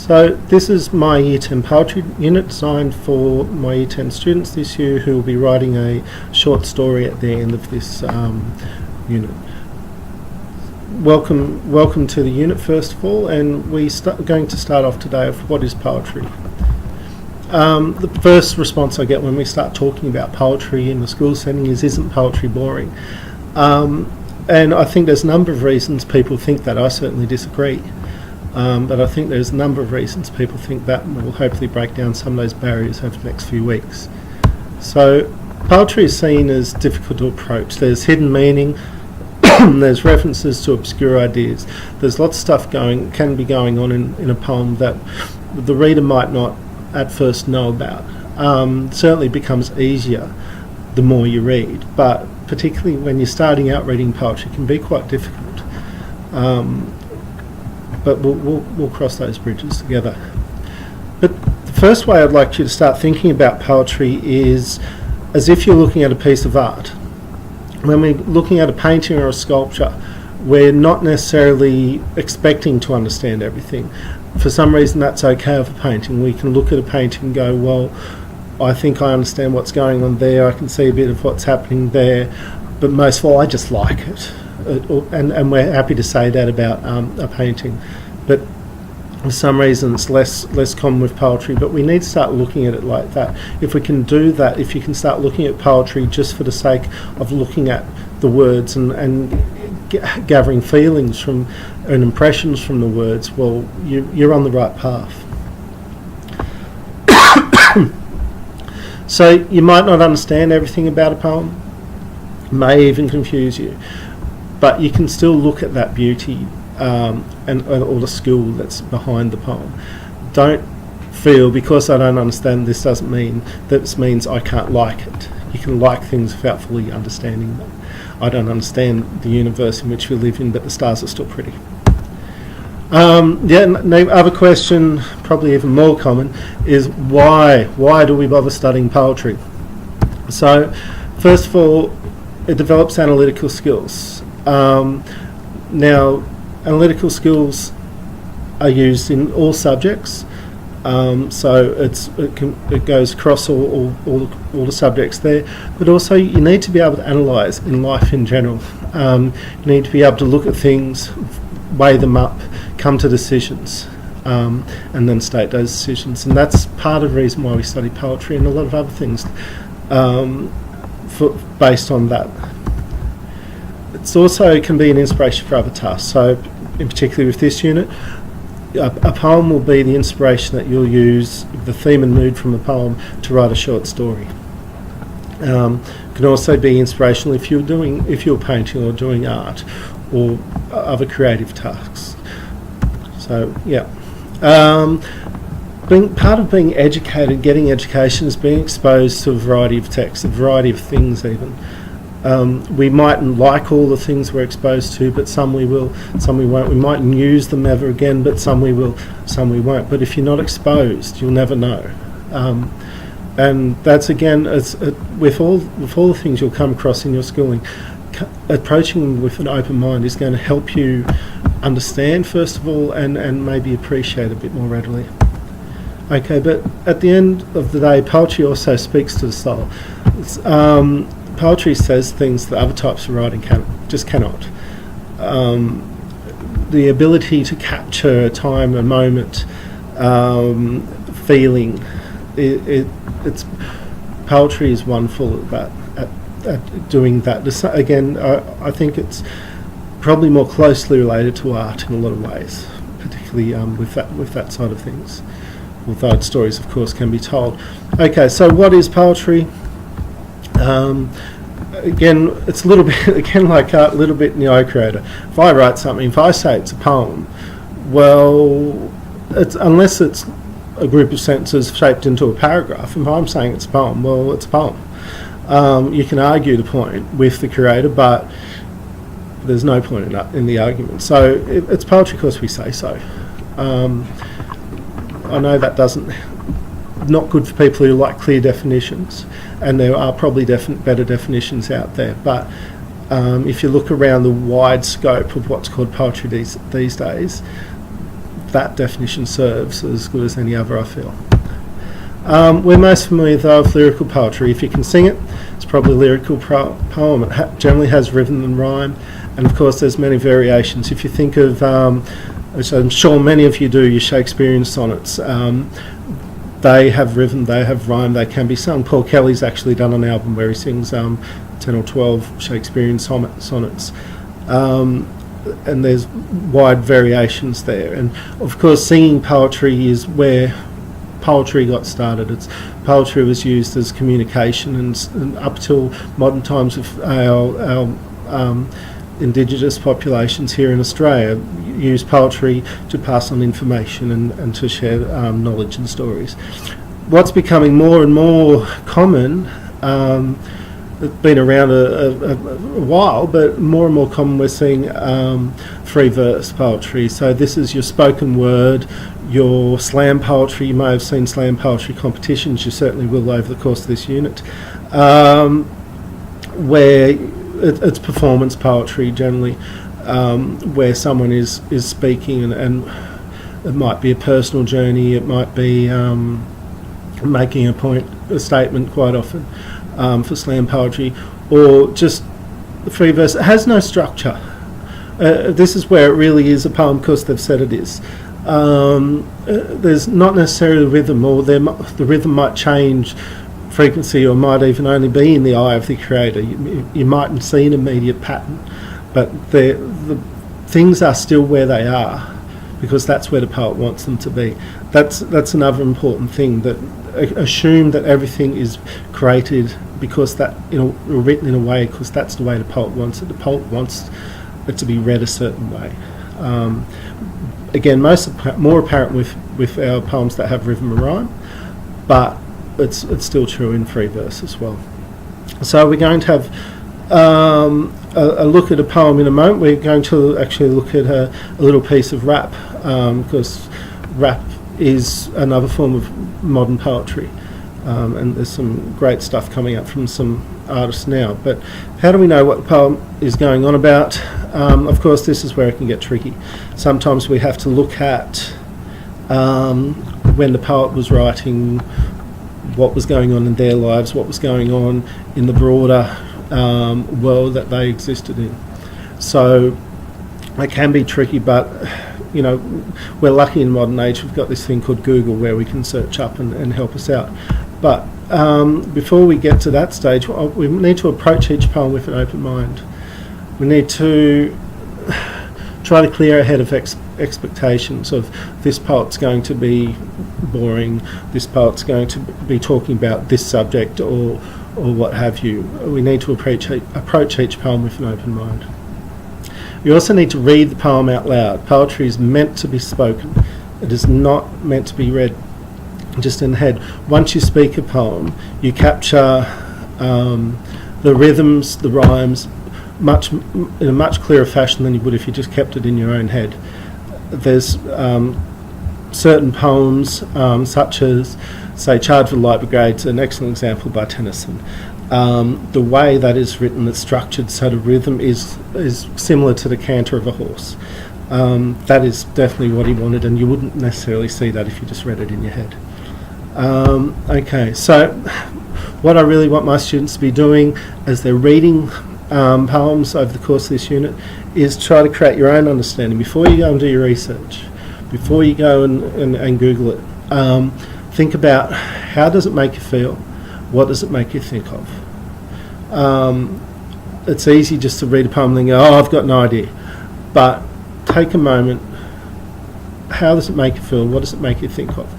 So this is my Year 10 poetry unit designed for my Year 10 students this year who will be writing a short story at the end of this unit. Welcome to the unit first of all, and we're going to start off today with what is poetry. The first response I get when we start talking about poetry in the school setting is, isn't poetry boring? And I think there's a number of reasons people think that. I certainly disagree. But I think there's a number of reasons people think that, and we'll hopefully break down some of those barriers over the next few weeks. So poetry is seen as difficult to approach. There's hidden meaning, there's references to obscure ideas. There's lots of stuff can be going on in a poem that the reader might not at first know about. Certainly becomes easier the more you read, but particularly when you're starting out reading poetry, it can be quite difficult. But we'll cross those bridges together. But the first way I'd like you to start thinking about poetry is as if you're looking at a piece of art. When we're looking at a painting or a sculpture, we're not necessarily expecting to understand everything. For some reason that's okay with a painting. We can look at a painting and go, well, I think I understand what's going on there, I can see a bit of what's happening there, but most of all I just like it. And we're happy to say that about a painting, but for some reason it's less common with poetry. But we need to start looking at it like that. If we can do that, if you can start looking at poetry just for the sake of looking at the words and gathering feelings from and impressions from the words, well, you're on the right path. So you might not understand everything about a poem, may even confuse you, but you can still look at that beauty and all the skill that's behind the poem. Don't feel because I don't understand this doesn't mean that this means I can't like it. You can like things without fully understanding them. I don't understand the universe in which we live in, but the stars are still pretty. The other question, probably even more common, is why? Why do we bother studying poetry? So, first of all, it develops analytical skills. Now, analytical skills are used in all subjects, so it goes across all the subjects there. But also, you need to be able to analyse in life in general. You need to be able to look at things, weigh them up, come to decisions, and then state those decisions. And that's part of the reason why we study poetry and a lot of other things based on that. It also can be an inspiration for other tasks. So, in particular with this unit, a poem will be the inspiration that you'll use, the theme and mood from the poem, to write a short story. It can also be inspirational if you're painting or doing art or other creative tasks. So, yeah. Part of being educated, getting education, is being exposed to a variety of texts, a variety of things even. We mightn't like all the things we're exposed to, but some we will, some we won't. We mightn't use them ever again, but some we will, some we won't. But if you're not exposed, you'll never know. And that's again, with all the things you'll come across in your schooling, approaching them with an open mind is going to help you understand first of all, and maybe appreciate a bit more readily. Okay, but at the end of the day, poetry also speaks to the soul. Poetry says things that other types of writing just cannot. The ability to capture a time, a moment, feeling. It's poetry is wonderful at doing that. Again, I think it's probably more closely related to art in a lot of ways, particularly with that side of things. Although stories, of course, can be told. Okay, so what is poetry? Again, it's a little bit like art, a little bit neo-creator. If I write something, if I say it's a poem, well, unless it's a group of sentences shaped into a paragraph, if I'm saying it's a poem, well, it's a poem. You can argue the point with the creator, but there's no point in the argument. So it's poetry because we say so. I know that not good for people who like clear definitions, and there are probably better definitions out there, but if you look around the wide scope of what's called poetry these days, that definition serves as good as any other, I feel. We're most familiar though with lyrical poetry. If you can sing it, it's probably a lyrical poem. It generally has rhythm and rhyme, and of course there's many variations. If you think of, which I'm sure many of you do, your Shakespearean sonnets, they have rhythm, they have rhyme, they can be sung. Paul Kelly's actually done an album where he sings 10 or 12 Shakespearean sonnets. And there's wide variations there. And of course singing poetry is where poetry got started. Poetry was used as communication, and up till modern times with our Indigenous populations here in Australia use poetry to pass on information and to share knowledge and stories. What's becoming more and more common, it's been around a while, but more and more common, we're seeing free verse poetry. So this is your spoken word, your slam poetry. You may have seen slam poetry competitions, you certainly will over the course of this unit, where it's performance poetry generally, where someone is speaking, and it might be a personal journey, it might be making a statement quite often. For slam poetry, or just the free verse. It has no structure. This is where it really is a poem because they've said it is. There's not necessarily rhythm, or the rhythm might change frequency, or might even only be in the eye of the creator. You mightn't see an immediate pattern, but the things are still where they are because that's where the poet wants them to be. That's another important thing, that assume that everything is created because that, written in a way because that's the way the poet wants it. The poet wants it to be read a certain way. Again, more apparent with our poems that have rhythm and rhyme, but it's still true in free verse as well. So we're going to have a look at a poem in a moment. We're going to actually look at a little piece of rap, because rap is another form of modern poetry, and there's some great stuff coming up from some artists now. But how do we know what the poem is going on about? Of course, this is where it can get tricky. Sometimes we have to look at when the poet was writing, what was going on in their lives, what was going on in the broader world that they existed in. So it can be tricky, but we're lucky in modern age. We've got this thing called Google where we can search up and help us out. But before we get to that stage, we need to approach each poem with an open mind. We need to try to clear our head of expectations of this poet's going to be boring, this poet's going to be talking about this subject, or what have you. We need to approach each poem with an open mind. You also need to read the poem out loud. Poetry is meant to be spoken. It is not meant to be read just in the head. Once you speak a poem, you capture the rhythms, the rhymes, in a much clearer fashion than you would if you just kept it in your own head. There's certain poems, such as, say, Charge of the Light Brigade's an excellent example by Tennyson. The way that is written, it's structured so the rhythm is similar to the canter of a horse. That is definitely what he wanted, and you wouldn't necessarily see that if you just read it in your head. Okay, so what I really want my students to be doing as they're reading poems over the course of this unit is try to create your own understanding before you go and do your research, before you go and Google it. Think about, how does it make you feel? What does it make you think of? It's easy just to read a poem and go, oh, I've got no idea. But take a moment. How does it make you feel? What does it make you think of?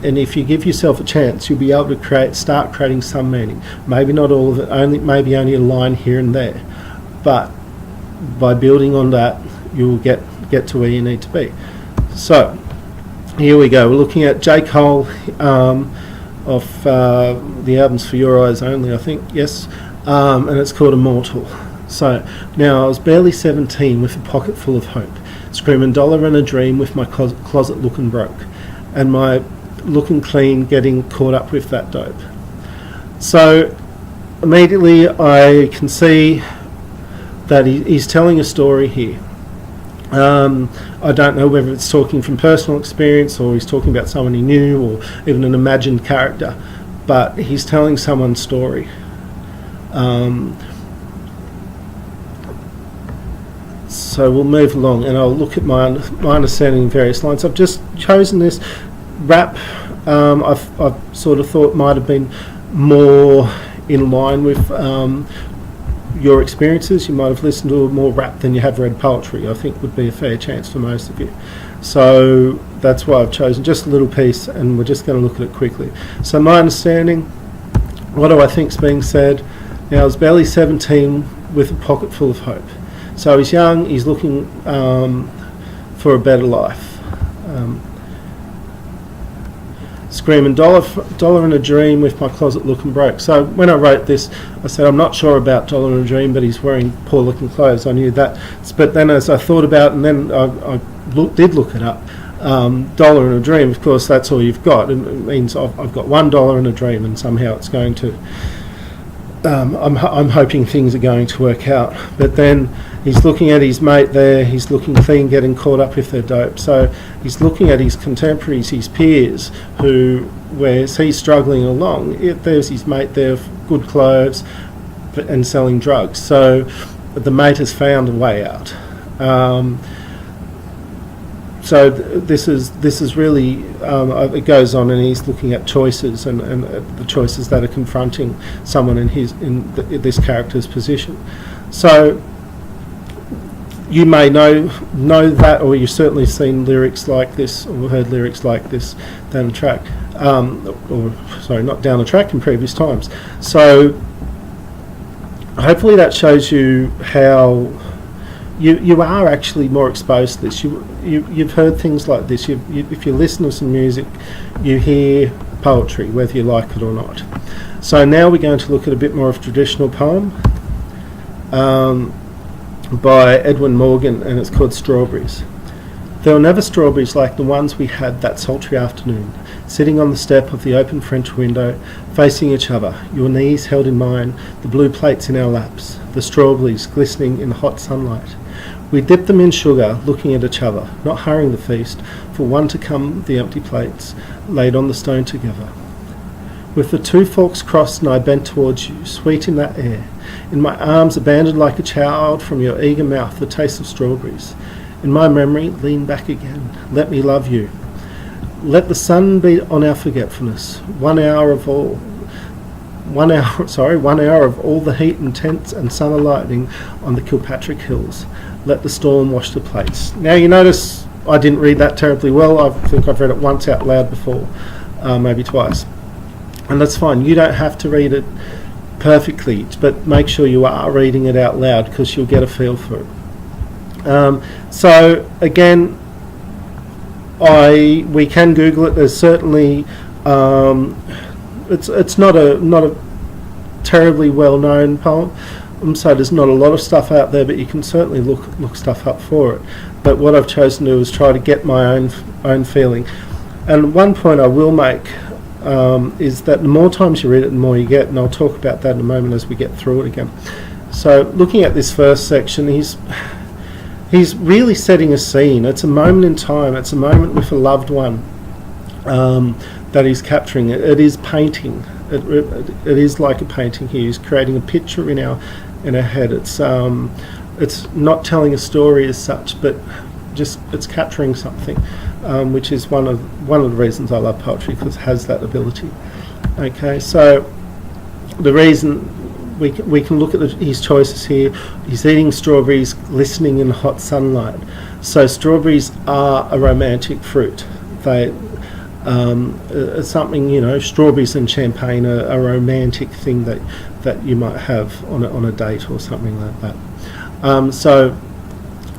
And if you give yourself a chance, you'll be able to start creating some meaning. Maybe not all of it, maybe only a line here and there. But by building on that, you'll get to where you need to be. So, here we go. We're looking at J. Cole of the album's For Your Eyes Only, I think, yes. And it's called Immortal. So, now I was barely 17 with a pocket full of hope, screaming dollar and a dream with my closet looking broke, and my looking clean getting caught up with that dope. So immediately I can see that he's telling a story here. I don't know whether it's talking from personal experience or he's talking about someone he knew or even an imagined character, but he's telling someone's story. So we'll move along and I'll look at my understanding of various lines. I've just chosen this rap. I've sort of thought might have been more in line with your experiences. You might have listened to more rap than you have read poetry. I think would be a fair chance for most of you. So that's why I've chosen just a little piece and we're just going to look at it quickly. So my understanding, what do I think's being said? Now, I was barely 17 with a pocket full of hope. So he's young, he's looking for a better life. Screaming dollar and a dream with my closet looking broke. So when I wrote this, I said I'm not sure about dollar and a dream, but he's wearing poor looking clothes. I knew that. But then as I thought about it, and then I did look it up, dollar and a dream, of course, that's all you've got. It means I've got $1 and a dream, and somehow it's going to... I'm hoping things are going to work out. But then he's looking at his mate there, he's looking clean, getting caught up if they're dope. So he's looking at his contemporaries, his peers, whereas he's struggling along, there's his mate there, good clothes, and selling drugs. So the mate has found a way out. So this is really, it goes on and he's looking at choices and the choices that are confronting someone in this character's position. So you may know that, or you've certainly seen lyrics like this or heard lyrics like this down the track, not down the track in previous times. So hopefully that shows you how you are actually more exposed to this. You've heard things like this. If you listen to some music, you hear poetry, whether you like it or not. So now we're going to look at a bit more of a traditional poem by Edwin Morgan, and it's called Strawberries. There were never strawberries like the ones we had that sultry afternoon, sitting on the step of the open French window, facing each other, your knees held in mine, the blue plates in our laps, the strawberries glistening in the hot sunlight. We dipped them in sugar, looking at each other, not hurrying the feast, for one to come the empty plates, laid on the stone together. With the two forks crossed and I bent towards you, sweet in that air, in my arms abandoned like a child, from your eager mouth the taste of strawberries. In my memory, lean back again, let me love you. Let the sun beat on our forgetfulness, 1 hour of all the heat and tents and summer lightning on the Kilpatrick Hills. Let the storm wash the plates. Now you notice I didn't read that terribly well. I think I've read it once out loud before, maybe twice. And that's fine. You don't have to read it perfectly, but make sure you are reading it out loud because you'll get a feel for it. So again, we can Google it. There's certainly it's not a terribly well known poem. So there's not a lot of stuff out there, but you can certainly look stuff up for it. But what I've chosen to do is try to get my own feeling. And one point I will make is that the more times you read it, the more you get, and I'll talk about that in a moment as we get through it again. So looking at this first section, he's really setting a scene. It's a moment in time. It's a moment with a loved one that he's capturing. It is painting. It is like a painting here. He's creating a picture in our head. It's not telling a story as such, but just it's capturing something, which is one of the reasons I love poetry, because it has that ability. Okay, so the reason we can look at his choices here. He's eating strawberries glistening in hot sunlight. So strawberries are a romantic fruit. They something, strawberries and champagne are a romantic thing that you might have on a date or something like that. So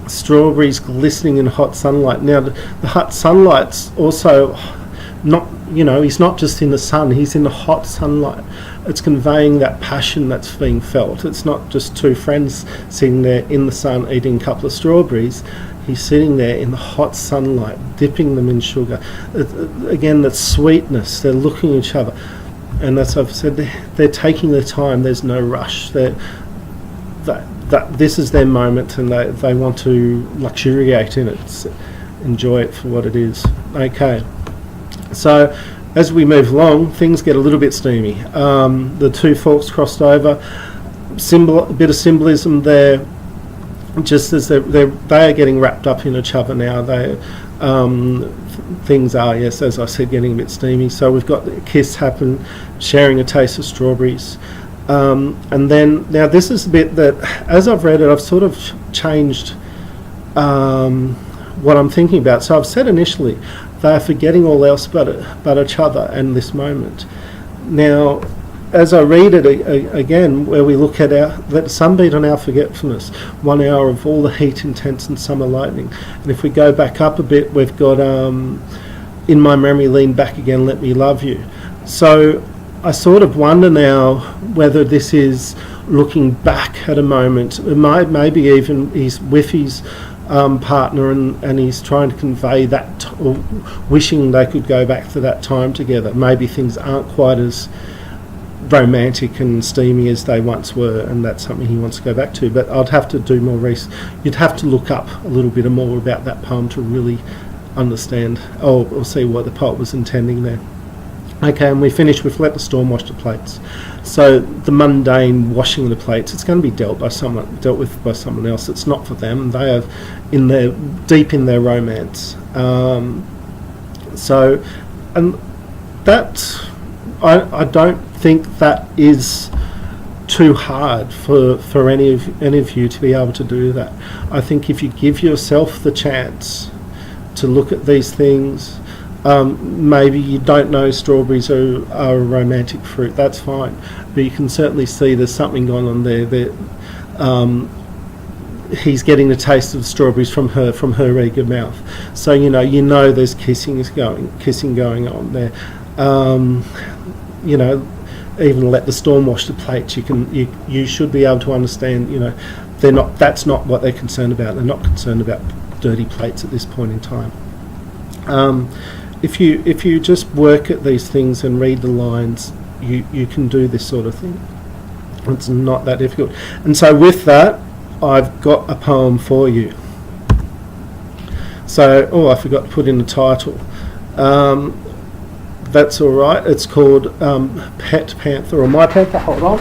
strawberries glistening in hot sunlight. Now the hot sunlight's also not, he's not just in the sun, he's in the hot sunlight. It's conveying that passion that's being felt. It's not just two friends sitting there in the sun eating a couple of strawberries. He's sitting there in the hot sunlight, dipping them in sugar. Again, that sweetness. They're looking at each other. And as I've said, they're taking their time. There's no rush. that this is their moment and they want to luxuriate in it, enjoy it for what it is. Okay, so as we move along, things get a little bit steamy. The two forks crossed over, a bit of symbolism there, just as they are getting wrapped up in each other now. Things are, yes, as I said, getting a bit steamy. So we've got the kiss happen, sharing a taste of strawberries. And then, now this is a bit that, as I've read it, I've sort of changed what I'm thinking about. So I've said initially, they're forgetting all else but each other and this moment. Now, as I read it again, where we look at let the sun beat on our forgetfulness, 1 hour of all the heat, intense and summer lightning. And if we go back up a bit, we've got in my memory, lean back again, let me love you. So I sort of wonder now whether this is looking back at a moment. It maybe even he's with his partner and he's trying to convey that, or wishing they could go back to that time together. Maybe things aren't quite as romantic and steamy as they once were, and that's something he wants to go back to. But I'd have to do more research. You'd have to look up a little bit more about that poem to really understand or see what the poet was intending there. Okay, and we finish with let the storm wash the plates. So the mundane washing of the plates, it's going to be dealt with by someone else. It's not for them. They are deep in their romance. So, and that I don't think that is too hard for any of you to be able to do that. I think if you give yourself the chance to look at these things, maybe you don't know strawberries are a romantic fruit, that's fine, but you can certainly see there's something going on there. He's getting the taste of strawberries from her eager mouth, so you know there's kissing going on there. Even let the storm wash the plates. You should be able to understand. That's not what they're concerned about. They're not concerned about dirty plates at this point in time. If you just work at these things and read the lines, you can do this sort of thing. It's not that difficult. And so with that, I've got a poem for you. So, I forgot to put in the title. That's all right. It's called Pet Panther, or My Panther. Hold on.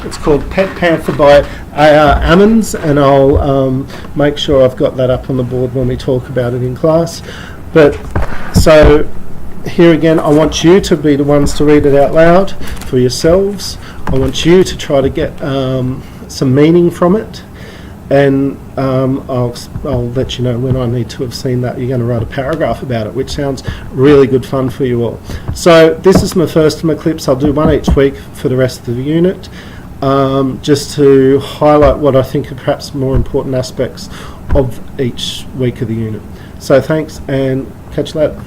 It's called Pet Panther by A.R. Ammons, and I'll make sure I've got that up on the board when we talk about it in class. But so here again, I want you to be the ones to read it out loud for yourselves. I want you to try to get some meaning from it, and I'll let you know when I need to have seen that. You're going to write a paragraph about it, which sounds really good fun for you all. So this is my first of my clips. I'll do one each week for the rest of the unit, just to highlight what I think are perhaps more important aspects of each week of the unit. So thanks, and catch you later.